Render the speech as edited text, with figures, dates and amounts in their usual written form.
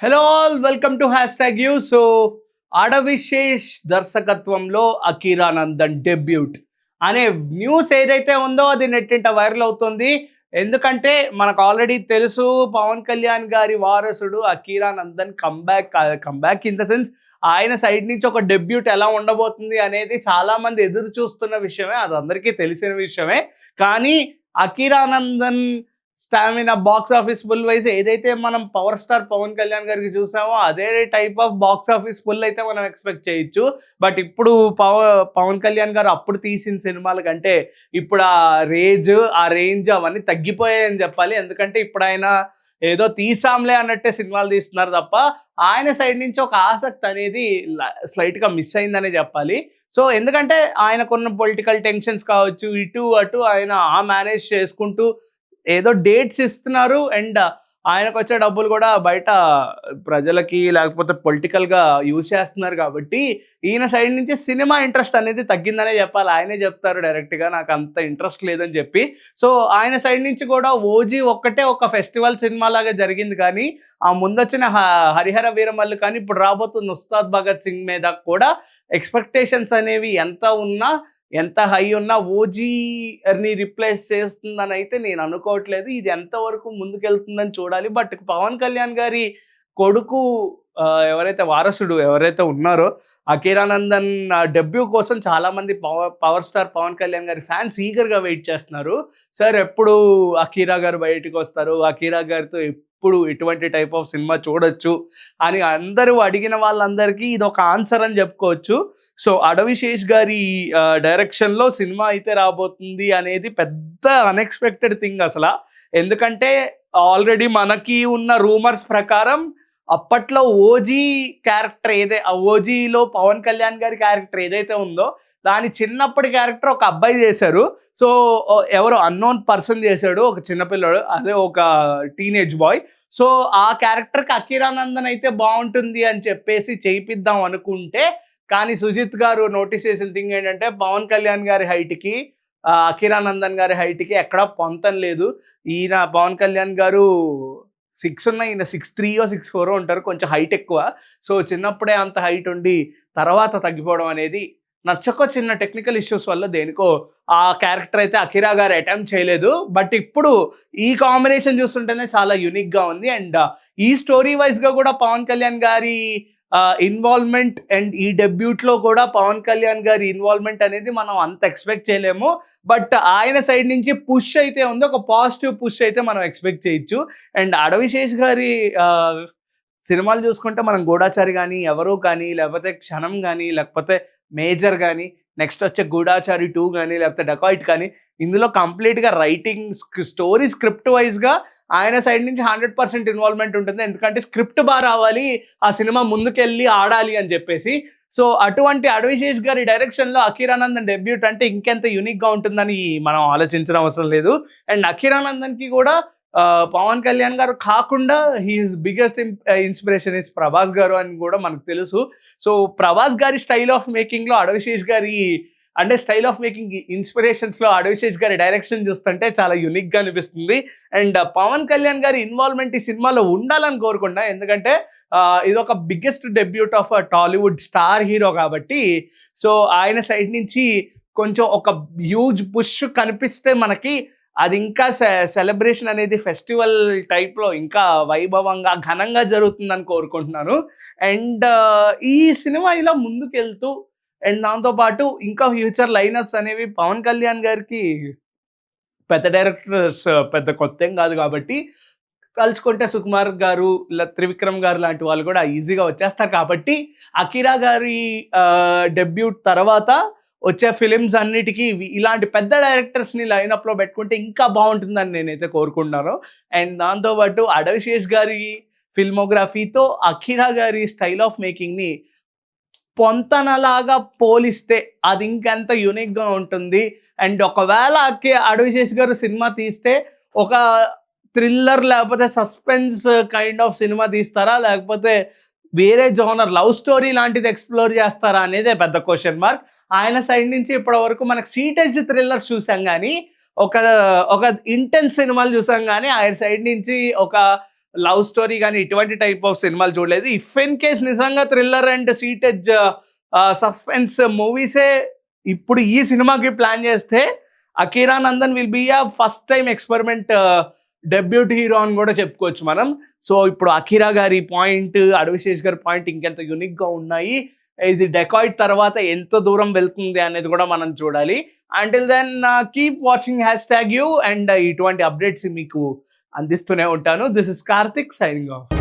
Hello all welcome to hash tag you. So ఆడవిశేష్ దర్శకత్వంలో Akira Nandan debut అనే news ఏదైతే ఉందో అది నెట్టింట వైరల్ అవుతుంది. ఎందుకంటే మనకు ఆల్రెడీ తెలుసు పవన్ కళ్యాణ్ గారి వారసుడు Akira Nandan comeback in the sense ఆయన సైడ్ నుంచి ఒక డెబ్యూట్ ఎలా ఉండబోతుంది అనేది చాలా మంది ఎదురు చూస్తున్న విషయమే, అది అందరికీ తెలిసిన విషయమే. కానీ Akira Nandan stamina box office full wise ఏదైతే మనం పవర్ స్టార్ పవన్ కళ్యాణ్ గారికి చూసామో అదే type of box office full అయితే మనం ఎక్స్పెక్ట్ చేయొచ్చు. బట్ ఇప్పుడు పవన్ కళ్యాణ్ గారు అప్పుడు తీసిన సినిమాల కంటే ఇప్పుడు ఆ రేంజ్ అవన్నీ తగ్గిపోయాయని చెప్పాలి. ఎందుకంటే ఇప్పుడు ఆయన ఏదో తీసాంలే అన్నట్టే సినిమాలు తీస్తున్నారు తప్ప ఆయన సైడ్ నుంచి ఒక ఆసక్తి అనేది స్లైట్గా మిస్ అయిందనే చెప్పాలి. సో ఎందుకంటే ఆయనకున్న పొలిటికల్ టెన్షన్స్ కావచ్చు, ఇటు అటు ఆయన మేనేజ్ చేసుకుంటూ ఏదో డేట్స్ ఇస్తున్నారు. అండ్ ఆయనకు వచ్చే డబ్బులు కూడా బయట ప్రజలకి లేకపోతే పొలిటికల్గా యూజ్ చేస్తున్నారు. కాబట్టి ఈయన సైడ్ నుంచి సినిమా ఇంట్రెస్ట్ అనేది తగ్గిందనే చెప్పాలి. ఆయనే చెప్తారు డైరెక్ట్గా, నాకు అంత ఇంట్రెస్ట్ లేదని చెప్పి. సో ఆయన సైడ్ నుంచి కూడా ఓజీ ఒక్కటే ఒక ఫెస్టివల్ సినిమా లాగా జరిగింది. కానీ ఆ ముందొచ్చిన హరిహర వీరమల్లు కానీ ఇప్పుడు రాబోతున్న ఉస్తాద్ భగత్ సింగ్ మీద కూడా ఎక్స్పెక్టేషన్స్ అనేవి ఎంత హై ఉన్నా ఓజీని రిప్లేస్ చేస్తుందని అయితే నేను అనుకోవట్లేదు. ఇది ఎంతవరకు ముందుకెళ్తుందని చూడాలి. బట్ పవన్ కళ్యాణ్ గారి కొడుకు ఎవరైతే వారసుడు ఎవరైతే ఉన్నారో అకీరానందన్ డెబ్యూ కోసం చాలామంది పవర్ స్టార్ పవన్ కళ్యాణ్ గారి ఫ్యాన్స్ ఈగర్గా వెయిట్ చేస్తున్నారు. సార్ ఎప్పుడు అకీరా గారు బయటకు వస్తారు, అకీరా గారితో ఎప్పుడు ఎటువంటి టైప్ ఆఫ్ సినిమా చూడొచ్చు అని అందరూ అడిగిన వాళ్ళందరికీ ఇది ఒక ఆన్సర్ అని చెప్పుకోవచ్చు. సో అడవిశేష్ గారి డైరెక్షన్లో సినిమా అయితే రాబోతుంది అనేది పెద్ద అన్ఎక్స్పెక్టెడ్ థింగ్ అసలు. ఎందుకంటే ఆల్రెడీ మనకి ఉన్న రూమర్స్ ప్రకారం అప్పట్లో ఓజీ క్యారెక్టర్ ఓజీలో పవన్ కళ్యాణ్ గారి క్యారెక్టర్ ఏదైతే ఉందో దాని చిన్నప్పటి క్యారెక్టర్ ఒక అబ్బాయి చేశారు. సో ఎవరో అన్నోన్ పర్సన్ చేశాడు, ఒక చిన్నపిల్లడు, అదే ఒక టీనేజ్ బాయ్. సో ఆ క్యారెక్టర్కి అకీరానందన్ అయితే బాగుంటుంది అని చెప్పేసి చేయిద్దాం అనుకుంటే, కానీ సుజిత్ గారు నోటీస్ చేసిన థింగ్ ఏంటంటే పవన్ కళ్యాణ్ గారి హైట్కి అకీరానందన్ గారి హైట్కి ఎక్కడా పొంతం లేదు. ఈయన పవన్ కళ్యాణ్ గారు 6 ఉన్న, ఈయన 6'3" 6'4" ఉంటారు, కొంచెం హైట్ ఎక్కువ. సో చిన్నప్పుడే అంత హైట్ ఉండి తర్వాత తగ్గిపోవడం అనేది నచ్చకో చిన్న టెక్నికల్ ఇష్యూస్ వల్ల దేనికో ఆ క్యారెక్టర్ అయితే అకీరా గారు అటెంప్ట్ చేయలేదు. బట్ ఇప్పుడు ఈ కాంబినేషన్ చూస్తుంటేనే చాలా యూనిక్గా ఉంది. అండ్ ఈ స్టోరీ వైజ్గా కూడా పవన్ కళ్యాణ్ గారి ఇన్వాల్వ్మెంట్ అండ్ ఈ డెబ్యూట్లో కూడా పవన్ కళ్యాణ్ గారి ఇన్వాల్వ్మెంట్ అనేది మనం అంత ఎక్స్పెక్ట్ చేయలేము. బట్ ఆయన సైడ్ నుంచి పుష్ అయితే ఉంది, ఒక పాజిటివ్ పుష్ అయితే మనం ఎక్స్పెక్ట్ చేయొచ్చు. అండ్ అడవిశేష్ గారి సినిమాలు చూసుకుంటే మనం గూఢాచారి కానీ, ఎవరు కానీ, లేకపోతే క్షణం కానీ, లేకపోతే మేజర్ కానీ, నెక్స్ట్ వచ్చే గూఢాచారి 2 కానీ, లేకపోతే డకాయిట్ కానీ, ఇందులో కంప్లీట్గా రైటింగ్ స్టోరీ స్క్రిప్ట్ వైజ్గా ఆయన సైడ్ నుంచి 100% ఇన్వాల్వ్మెంట్ ఉంటుంది. ఎందుకంటే స్క్రిప్ట్ బాగా రావాలి, ఆ సినిమా ముందుకెళ్ళి ఆడాలి అని చెప్పేసి. సో అటువంటి అడవిశేష్ గారి డైరెక్షన్లో అకీరానందన్ డెబ్యూట్ అంటే ఇంకెంత యూనిక్గా ఉంటుందని మనం ఆలోచించడం అవసరం లేదు. అండ్ అకీరానందన్కి కూడా పవన్ కళ్యాణ్ గారు కాకుండా he's biggest inspiration is Prabhas గారు అని కూడా మనకు తెలుసు. సో ప్రభాస్ గారి స్టైల్ ఆఫ్ మేకింగ్లో అడవిశేష్ గారి అంటే స్టైల్ ఆఫ్ మేకింగ్ ఇన్స్పిరేషన్స్లో అడవిశేష్ గారి డైరెక్షన్ చూస్తుంటే చాలా యూనిక్గా అనిపిస్తుంది. అండ్ పవన్ కళ్యాణ్ గారి ఇన్వాల్వ్మెంట్ ఈ సినిమాలో ఉండాలని కోరుకుంటా. ఎందుకంటే ఇది ఒక biggest debut of Tollywood star hero కాబట్టి. సో ఆయన సైడ్ నుంచి కొంచెం ఒక హ్యూజ్ పుష్ కనిపిస్తే మనకి అది ఇంకా సెలబ్రేషన్ అనేది ఫెస్టివల్ టైప్లో ఇంకా వైభవంగా ఘనంగా జరుగుతుందని కోరుకుంటున్నాను. అండ్ ఈ సినిమా ఇలా ముందుకెళ్తూ అండ్ దాంతోపాటు ఇంకా ఫ్యూచర్ లైనప్స్ అనేవి పవన్ కళ్యాణ్ గారికి పెద్ద డైరెక్టర్స్ పెద్ద కొత్త ఏం కాదు కాబట్టి తలుచుకుంటే సుకుమార్ గారు, త్రివిక్రమ్ గారు లాంటి వాళ్ళు కూడా ఈజీగా వచ్చేస్తారు. కాబట్టి అకీరా గారి డెబ్యూట్ తర్వాత వచ్చే ఫిలిమ్స్ అన్నిటికీ ఇలాంటి పెద్ద డైరెక్టర్స్ని లైనప్లో పెట్టుకుంటే ఇంకా బాగుంటుందని నేనైతే కోరుకుంటున్నాను. అండ్ దాంతోపాటు అడవిశేష్ గారి ఫిల్మోగ్రఫీతో అకీరా గారి స్టైల్ ఆఫ్ మేకింగ్ని పొంతనలాగా పోలిస్తే అది ఇంకెంత యూనిక్గా ఉంటుంది. అండ్ ఒకవేళ అడవిశేష్ గారు సినిమా తీస్తే ఒక థ్రిల్లర్ లేకపోతే సస్పెన్స్ కైండ్ ఆఫ్ సినిమా తీస్తారా, లేకపోతే వేరే జోనర్ లవ్ స్టోరీ లాంటిది ఎక్స్ప్లోర్ చేస్తారా అనేదే పెద్ద క్వశ్చన్ మార్క్. ఆయన సైడ్ నుంచి ఇప్పటి వరకు మనకు సీటేజ్ థ్రిల్లర్స్ చూసాం, కానీ ఒక ఇంటెన్స్ సినిమాలు చూసాం. కానీ ఆయన సైడ్ నుంచి ఒక లవ్ స్టోరీ కానీ ఇటువంటి టైప్ ఆఫ్ సినిమాలు చూడలేదు. ఇఫ్ ఇన్ కేస్ నిజంగా థ్రిల్లర్ అండ్ సీటెజ్ సస్పెన్స్ మూవీసే ఇప్పుడు ఈ సినిమాకి ప్లాన్ చేస్తే Akira Nandan will be a first time experiment debut hero అని కూడా చెప్పుకోవచ్చు మనం. సో ఇప్పుడు అకీరా గారి పాయింట్, అడవిశేష్ గారి పాయింట్ ఇంకెంత యూనిక్గా ఉన్నాయి. ఇది డెకాయిట్ తర్వాత ఎంత దూరం వెళ్తుంది అనేది కూడా మనం చూడాలి. Until then keep watching #you and ఇటువంటి అప్డేట్స్ మీకు అందిస్తూనే ఉంటాను. This is Karthik signing of.